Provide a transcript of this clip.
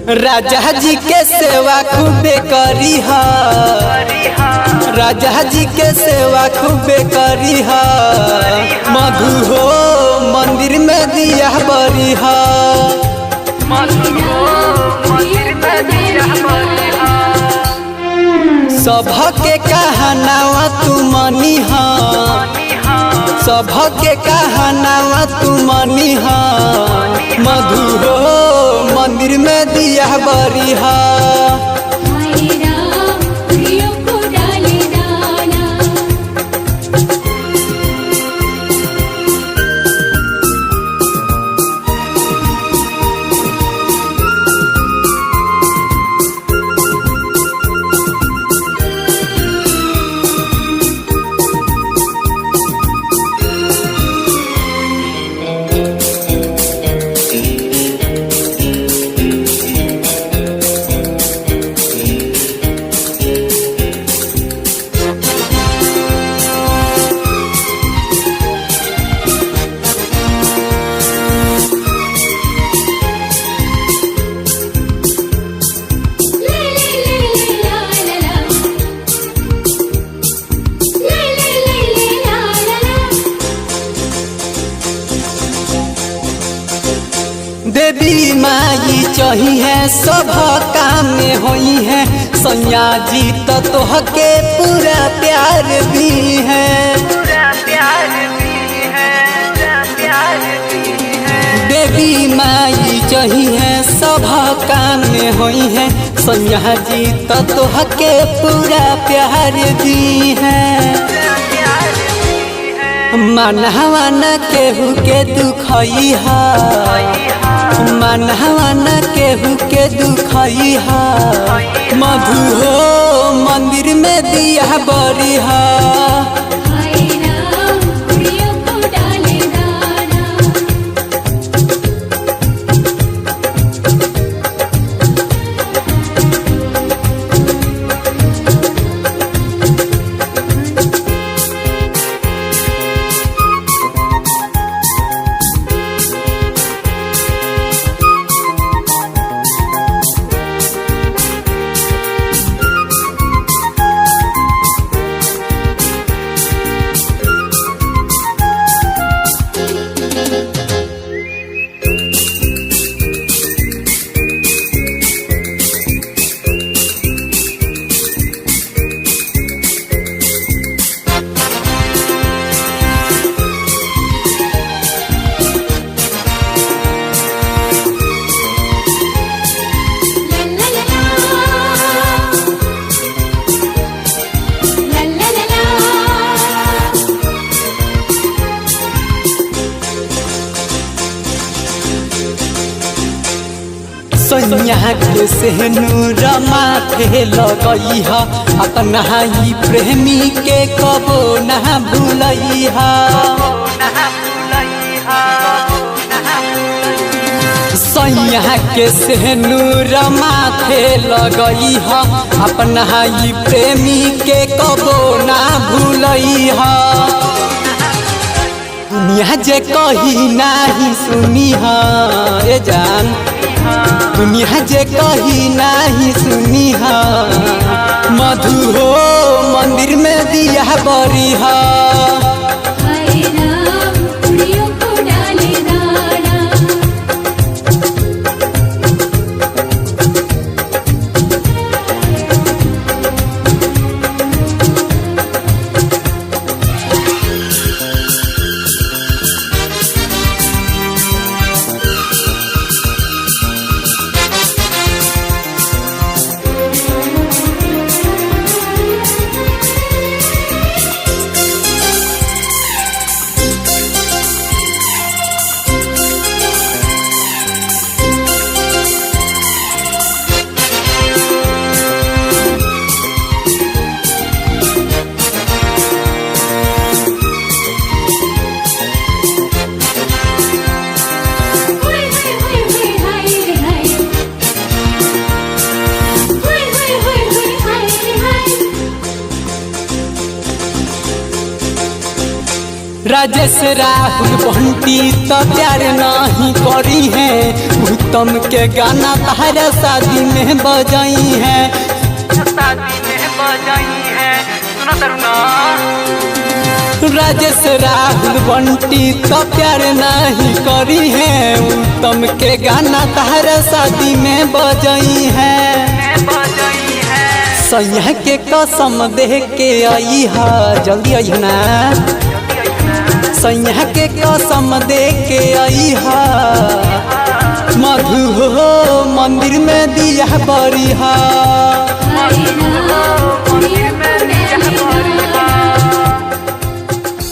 राजा जी के सेवा खूबे करी हा, राजा जी के सेवा खूबे करी हा। मधु हो मंदिर में दिया बरी हा, सबके कहनावा तू मनी हा, सबके कहनावा तू मनी हा। मधु हो मंदिर में दिया बरी हा। देवी माई चाहिए सब काम में होई है। सैया जी तो तोहके पूरा प्यार भी है, देवी माई चाहिए सब काम में होई है। सैया जी तो तोहके पूरा प्यार दी है। मनहवा न केहू के दुखई हा, मनहवा न केहू के दुखई हा। मधु हो मंदिर में दिया बरी हा। सैया के सेहनूर माथे लगई हा, अपना ही प्रेमी के कबो ना भूलई हा। सैया के सेहनूर माथे लगई हा, अपना ही प्रेमी के कबो ना भूलई हा। दुनिया जे कही नाही सुनी हा ए जान, दुनिया जे कही नाही सुनी हा। मधु हो मंदिर में दिया बरी हा। राजेश राहुल बंटी तो प्यार नहीं करी है, उत्तम के गाना तारा शादी में बजाई है, शादी में बजाई है। सुना तरुणा राजेश राहुल बंटी तो प्यार नहीं करी है, उत्तम के गाना तारा शादी में बजाई है। सैया के कसम दे के आई हा, जल्दी आई ना। सैया के कसम दे के आई हा, मधु हो मंदिर में दिया बरी हा।